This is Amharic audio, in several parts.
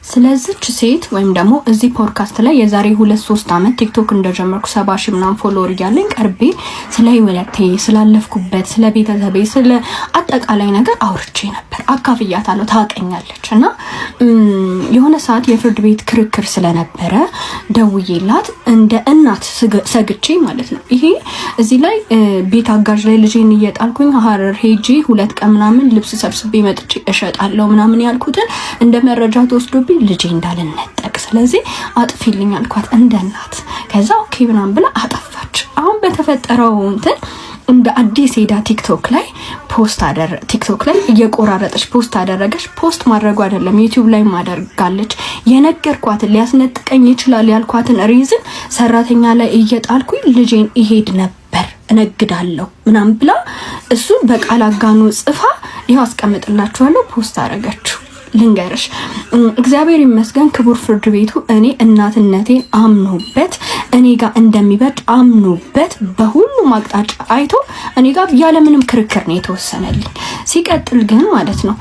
ስለዚህች ሴት ወይም ደግሞ እዚህ ፖድካስት ላይ የዛሬ 2-3 አመት ቲክቶክ እንደጀመርኩ 70,000 ምናምን ፎሎወር ያለኝ ቀርቤ ስለ ህይወቴ ስላለፍኩበት ስለ ቤተሰቤ ስለ አጠቃላይ ነገር አውርቼ ነበር። አካፍያታለሁ፣ ታውቀኛለች። እና የሆነ ሰዓት የፍርድ ቤት ክርክር ስለነበረ ደውዬላት እንደ እናት ሰግቼ ማለት ነው። ይሄ እዚህ ላይ ቤት አጋዥ ላይ ልጄን እየጣልኩኝ ሀረር ሄጂ 2 ቀን ምናምን ልብስ ሰብስቤ መጥቼ እሸጣለሁ ምናምን ያልኩትን እንደ መረጃ ተወስዶብኝ ልጄ እንዳልነጠቅ ስለዚህ አጥፊልኝ አልኳት እንደ እናት። ከዛ ኦኬ ምናምን ብላ አጠፋች። አሁን በተፈጠረው እንትን እንደ አዲስ ሄዳ ቲክቶክ ላይ ቲክቶክ ላይ እየቆራረጠች ፖስት አደረገች። ፖስት ማድረጉ አይደለም ዩቲዩብ ላይ ማደርጋለች። የነገርኳትን ሊያስነጥቀኝ ይችላል ያልኳትን ሪዝን ሰራተኛ ላይ እየጣልኩኝ ልጄን ይሄድ ነበር እነግዳለሁ ምናምን ብላ እሱን በቃል አጋኖ ጽፋ ይሄው አስቀምጥላችኋለሁ ፖስት አደረገችው። ልንገርሽ እግዚአብሔር ይመስገን ክቡር ፍርድ ቤቱ እኔ እናትነቴን አምኖበት እኔ ጋር እንደሚበድ አምኖበት በሁሉም አቅጣጫ አይቶ እኔ ጋር ያለምንም ክርክር ነው የተወሰነልኝ። ሲቀጥል ግን ማለት ነው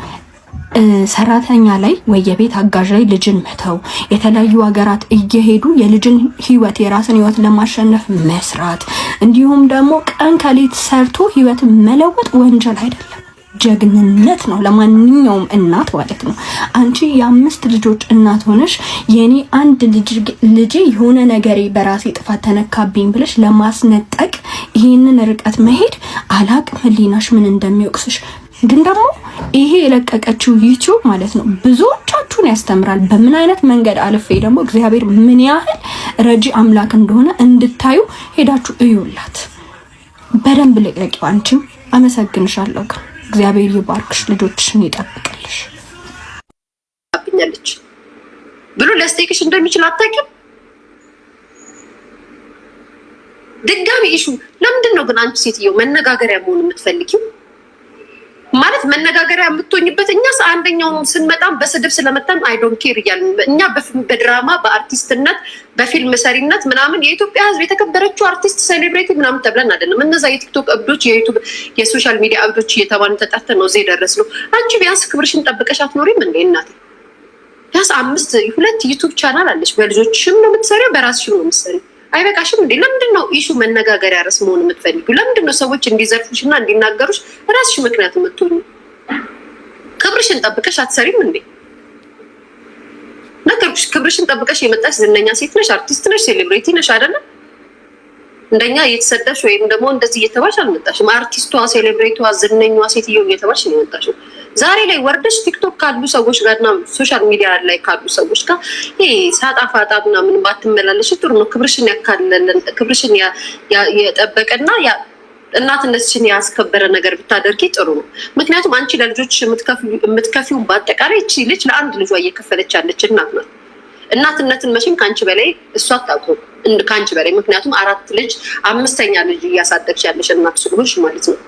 ሰራተኛ ላይ ወይ የቤት አጋዥ ላይ ልጅን መተው የተለያዩ ሀገራት እየሄዱ የልጅን ህይወት የራስን ህይወት ለማሸነፍ መስራት እንዲሁም ደግሞ ቀን ከሌት ሰርቶ ህይወት መለወጥ ወንጀል አይደለም፣ ጀግንነት ነው ለማንኛውም እናት ማለት ነው። አንቺ የ5 ልጆች እናት ሆነሽ የኔ አንድ ልጅ የሆነ ነገሬ በራሴ ጥፋት ተነካብኝ ብለሽ ለማስነጠቅ ይሄንን ርቀት መሄድ አላቅም ህሊናሽ ምን እንደሚወቅስሽ። ግን ደግሞ ይሄ የለቀቀችው ዩቲዩብ ማለት ነው ብዙዎቻችሁን ያስተምራል። በምን አይነት መንገድ አልፌ ደግሞ እግዚአብሔር ምን ያህል ረጂ አምላክ እንደሆነ እንድታዩ ሄዳችሁ እዩላት። በደንብ ልቀቂው። አንቺም አመሰግንሻለሁ። እግዚአብሔር ይባርክሽ፣ ልጆችሽን ይጠብቅልሽ። አብኛለች ብሎ ለስቴክሽ እንደሚችል አታውቂም። ድጋሚ ኢሹ ለምንድን ነው ግን አንቺ ሴትየው መነጋገሪያ መሆን የምትፈልጊው? ማለት መነጋገሪያ የምትሆኝበት እኛስ አንደኛው ስንመጣም በስድብ ስለመጣን አይ ዶንት ኬር እያልን እኛ በድራማ በአርቲስትነት በፊልም ሰሪነት ምናምን የኢትዮጵያ ሕዝብ የተከበረችው አርቲስት ሴሌብሬቲ ምናምን ተብለን አይደለም። እነዛ የቲክቶክ እብዶች የዩቲዩብ የሶሻል ሚዲያ እብዶች እየተባሉ ተጠርተን ነው እዚህ የደረስነው። አንቺ ቢያንስ ክብርሽን ጠብቀሽ አትኖሪም እንዴ እናቴ? ቢያንስ 2 ዩቲዩብ ቻናል አለሽ። በልጆችሽም ነው የምትሰሪው፣ በራስሽም ነው የምትሰሪው። አይበቃሽም እንዴ? ለምንድን ነው ኢሹ መነጋገሪያ ርዕስ መሆን የምትፈልጊው? ለምንድን ነው ሰዎች እንዲዘርፉሽና እንዲናገሩሽ ራስሽ ምክንያት የምትሆኚ? ክብርሽን ጠብቀሽ አትሰሪም እንዴ? ነገርኩሽ። ክብርሽን ጠብቀሽ የመጣሽ ዝነኛ ሴት ነሽ፣ አርቲስት ነሽ፣ ሴሌብሪቲ ነሽ አይደለም? እንደኛ እየተሰደብሽ ወይም ደግሞ እንደዚህ እየተባልሽ አልመጣሽም። አርቲስቷ፣ ሴሌብሪቲዋ፣ ዝነኛዋ ሴትዮ እየተባልሽ ነው የመጣሽው። ዛሬ ላይ ወርደሽ ቲክቶክ ካሉ ሰዎች ጋርና ሶሻል ሚዲያ ላይ ካሉ ሰዎች ጋር ይሄ ሳጣፋጣ ምናምን ባትመላለሽ ጥሩ ነው። ክብርሽን ያካለለን ክብርሽን የጠበቀና እናትነትሽን ያስከበረ ነገር ብታደርጊ ጥሩ ነው። ምክንያቱም አንቺ ለልጆች የምትከፊው በአጠቃላይ እቺ ልጅ ለአንድ ልጇ እየከፈለች ያለች እናት ናት። እናትነትን መቼም ከአንቺ በላይ እሷ አታውቅም ከአንቺ በላይ። ምክንያቱም 4 ልጅ 5ኛ ልጅ እያሳደግሽ ያለሽ እናት ስለሆንሽ ማለት ነው።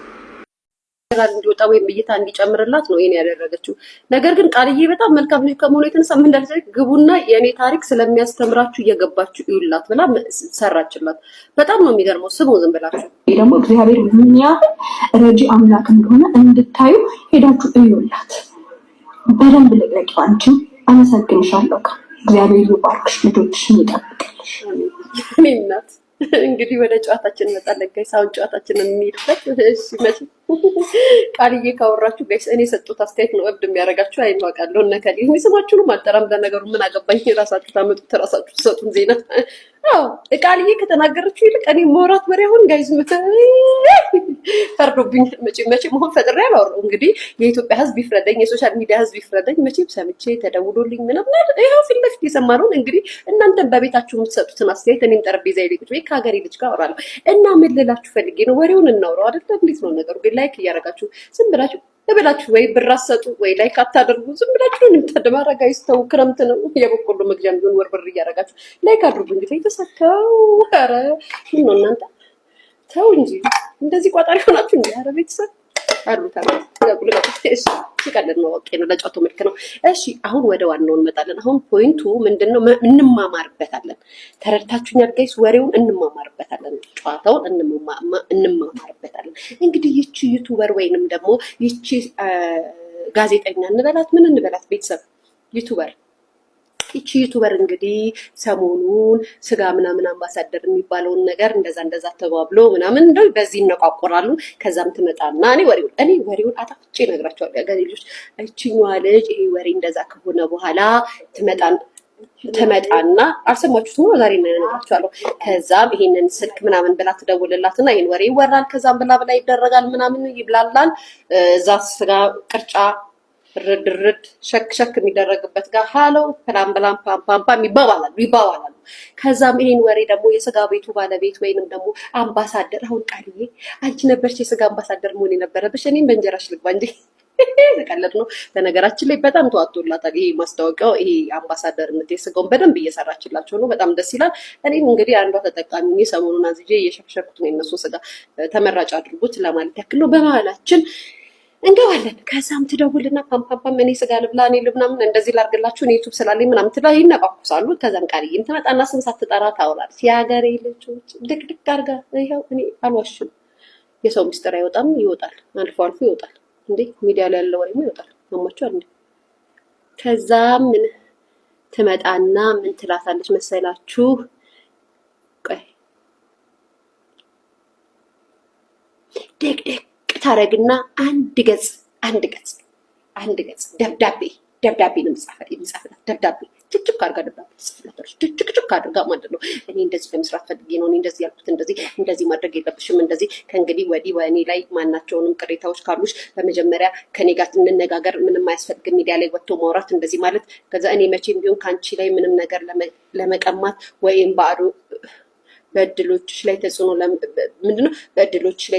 እንዲወጣ ወይም እይታ እንዲጨምርላት ነው ይሄን ያደረገችው። ነገር ግን ቃልዬ በጣም መልካም ልጅ ከመሆኑ የተነሳ ምን እንዳለች ግቡና የኔ ታሪክ ስለሚያስተምራችሁ እየገባችሁ ይውላት ብላ ሰራችላት። በጣም ነው የሚገርመው። ስሙ ዝም ብላችሁ ደግሞ እግዚአብሔር ምን ያህል ረጂ አምላክ እንደሆነ እንድታዩ ሄዳችሁ እዩላት። በደንብ ልቀቂው። አንቺም አመሰግንሻለሁ። እግዚአብሔር ይባርክሽ፣ ልጆችሽን ይጠብቅልሽ። እናት እንግዲህ ወደ ጨዋታችን እንመጣለን ጋይስ። አሁን ጨዋታችንን እንሄድበት። እሺ መቼ ቃልዬ ካወራችሁ ጋይስ እኔ ሰጡት አስተያየት ነው እብድ የሚያደርጋችሁ አይዋቃለሁ። እነከሊ ስማችሁንም አልጠራም። ለነገሩ ምን አገባኝ? ራሳችሁ ታመጡት ራሳችሁ ሰጡን ዜና። አዎ ቃልዬ ከተናገረችው ይልቅ እኔ ሞራት ወሬ አሁን ጋይስ ፈርዶብኝ መቼ መሆን ፈጥሬ አላወራው። እንግዲህ የኢትዮጵያ ሕዝብ ይፍረደኝ፣ የሶሻል ሚዲያ ሕዝብ ይፍረደኝ። መቼም ሰምቼ ተደውሎልኝ ምናምን ይሄው ፊት ለፊት የሰማነውን እንግዲህ እናንተን በቤታችሁ የምትሰጡትን አስተያየት እኔም ጠረጴዛ ላይ ቁጭ ብዬ ከሀገሬ ልጅ ጋር አወራለሁ። እና ምን ልላችሁ ፈልጌ ነው ወሬውን እናውራው አይደል? እንዴት ነው ነገሩ? ግን ላይክ እያደረጋችሁ ዝም ብላችሁ እበላችሁ ወይ ብር አሰጡ ወይ ላይክ አታደርጉ። ዝም ብላችሁ እንተደባራ ጋይስ። ተው ክረምት ነው የበቆሎ መግዣም ቢሆን ወርበር እያደረጋችሁ ላይክ አድርጉ። እንግዲህ ተሳካው። ኧረ ምን ነው እናንተ ተው እንጂ እንደዚህ ቋጣሪ ሆናችሁ እንዴ? ኧረ ቤተሰብ አሩታል እሺ ሲቀልድ ነው። ኦኬ ነው፣ ለጫቶ መልክ ነው። እሺ አሁን ወደ ዋናው እንመጣለን። አሁን ፖይንቱ ምንድነው? እንማማርበታለን። ተረድታችሁኛል ጋይስ? ወሬውን እንማማርበታለን፣ ጨዋታውን እንማማርበታለን። እንግዲህ ይቺ ዩቲዩበር ወይንም ደግሞ ይቺ ጋዜጠኛ እንበላት ምን እንበላት ቤተሰብ? ዩቲዩበር ይቺ ዩቱበር እንግዲህ ሰሞኑን ስጋ ምናምን አምባሳደር የሚባለውን ነገር እንደዛ ተባብሎ ምናምን እንደው በዚህ ይነቋቆራሉ። ከዛም ትመጣና እኔ ወሬውን አጣፍጬ እነግራቸዋለሁ። ያገሬ ልጆች እቺኛዋ ልጅ ይሄ ወሬ እንደዛ ከሆነ በኋላ ትመጣና አልሰማችሁትም ነው ዛሬ እነግራችኋለሁ። ከዛም ይሄንን ስልክ ምናምን ብላ ትደውልላትና ይሄን ወሬ ይወራል። ከዛም ብላ ይደረጋል ምናምን ይብላላል። እዛ ስጋ ቅርጫ ርድ ሸክ የሚደረግበት ጋር ሃሎ ፕላን ፓምፓም ይባባላሉ። ከዛም ይሄን ወሬ ደግሞ የስጋ ቤቱ ባለቤት ወይንም ደግሞ አምባሳደር አሁን ቃልዬ አንቺ ነበርሽ የስጋ አምባሳደር መሆን የነበረብሽ እኔም በእንጀራሽ ልግባ እንጂ ተቀለድ ነው። በነገራችን ላይ በጣም ተዋጥቶላታል ይሄ ማስታወቂያው። ይሄ አምባሳደር ስጋውን በደንብ እየሰራችላቸው ነው። በጣም ደስ ይላል። እኔም እንግዲህ አንዷ ተጠቃሚ ነኝ። ሰሞኑን አዝጄ እየሸከሸኩት ነው የነሱ ስጋ ተመራጭ አድርጉት ለማለት ያክል ነው። በመሀላችን እንገባለን። ከዛም ትደውልና ፓምፓም እኔ ስጋ ልብላ እኔ ልብናምን እንደዚህ ላርግላችሁ እኔ ዩቱብ ስላለኝ ምናምን ትላ ይነቃቁሳሉ። ከዛም ቃልዬም ትመጣና ስም ሳትጠራ ታወራለች። የሀገሬ ልጆች ድቅድቅ አድርጋ ይኸው እኔ አልዋሽም። የሰው ምስጢር አይወጣም፣ ይወጣል፣ አልፎ አልፎ ይወጣል። እንዴ ሚዲያ ላይ ያለው ወሬማ ይወጣል። ማማቸው እንዴ ከዛም ምን ትመጣና ምን ትላታለች መሰላችሁ? ቆይ ደቅደቅ ታረግና አንድ ገጽ ደብዳቤ ነው የሚጻፍላት። ደብዳቤ ጭቅጭቅ አድርጋ ደብዳቤ ትጽፍላታለች። ጭቅጭቅ አድርጋ ማለት ነው። እኔ እንደዚህ ለመስራት ፈልጌ ነው፣ እኔ እንደዚህ ያልኩት እንደዚህ ማድረግ የለብሽም፣ እንደዚህ ከእንግዲህ ወዲህ በእኔ ላይ ማናቸውንም ቅሬታዎች ካሉሽ በመጀመሪያ ከኔ ጋር እንነጋገር፣ ምንም አያስፈልግም ሚዲያ ላይ ወጥቶ ማውራት እንደዚህ ማለት። ከዛ እኔ መቼም ቢሆን ከአንቺ ላይ ምንም ነገር ለመቀማት ወይም ባዶ በእድሎችሽ ላይ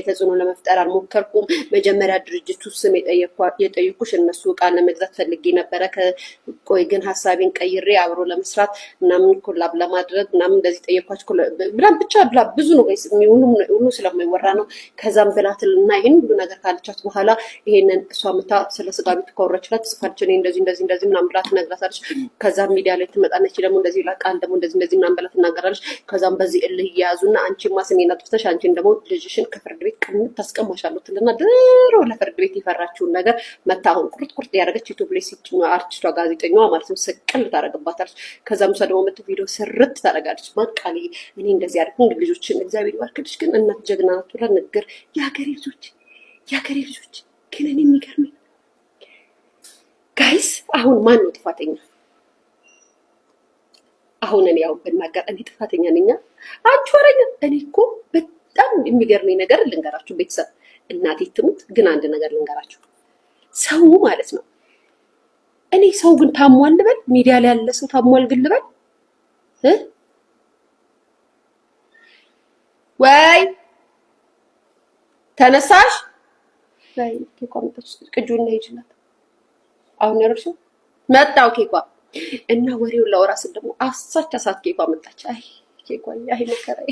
ተጽዕኖ ለመፍጠር አልሞከርኩም። መጀመሪያ ድርጅቱ ስም የጠየኩሽ እነሱ እቃ ለመግዛት ፈልጌ ነበረ። ቆይ ግን ሀሳቤን ቀይሬ አብሮ ለመስራት ምናምን ኮላብ ለማድረግ ምናምን እንደዚህ ጠየኳቸው ብላ ብዙ ነው ሁሉ ስለማይወራ ነው። ከዛም ብላትልና ይህን ሁሉ ነገር ካለቻት በኋላ ይሄንን እሷ ምታ ስለ ስጋ ቤቱ ካወራችላት ጽፋችን እንደዚህ ምናምን ብላ ትነግራታለች። ከዛም ሚዲያ ላይ ትመጣነች ደግሞ እንደዚህ ቃል ደግሞ እንደዚህ ምናምን ብላ ትናገራለች። ከዛም በዚህ እያያዙና አንቺማ ስሜን አጥፍተሽ አንቺን ደግሞ ልጅሽን ከፍርድ ቤት ቅምጥ ታስቀማሻለሁ ትልና ድሮ ለፍርድ ቤት የፈራችውን ነገር መታ አሁን ቁርጥ ያደረገች ዩቲዩብ ላይ ሲጭኑ አርቲስቷ ጋዜጠኛዋ ማለት ነው ስቅል ታደርግባታለች። ከዛም እሷ ደግሞ መቶ ቪዲዮ ስርት ታደርጋለች። ማቃሊ እኔ እንደዚህ አድርግ እንግዲህ ልጆችን እግዚአብሔር ይባርክልሽ፣ ግን እናት ጀግና ናት ብላ ንግር የሀገሬ ልጆች ግን እኔ የሚገርመኝ ጋይስ አሁን ማን ነው ጥፋተኛ? አሁን እኔ ያው ብናገር እኔ ጥፋተኛ ነኝ አንቺ ወረኛ። እኔ እኮ በጣም የሚገርመኝ ነገር ልንገራችሁ ቤተሰብ፣ እናቴ ትሙት ግን አንድ ነገር ልንገራችሁ። ሰው ማለት ነው እኔ ሰው ግን ታሟል ልበል? ሚዲያ ላይ ያለ ሰው ታሟል ግን ልበል? ወይ ተነሳሽ ላይ ኬኳ መጣች። ቅጁና ይችላል አሁን ያርሹ መጣው ኬኳ እና ወሬው ላወራስ ደግሞ አሳች አሳት ኬኳ መጣች። አይ ኬኳ ያይ መከራይ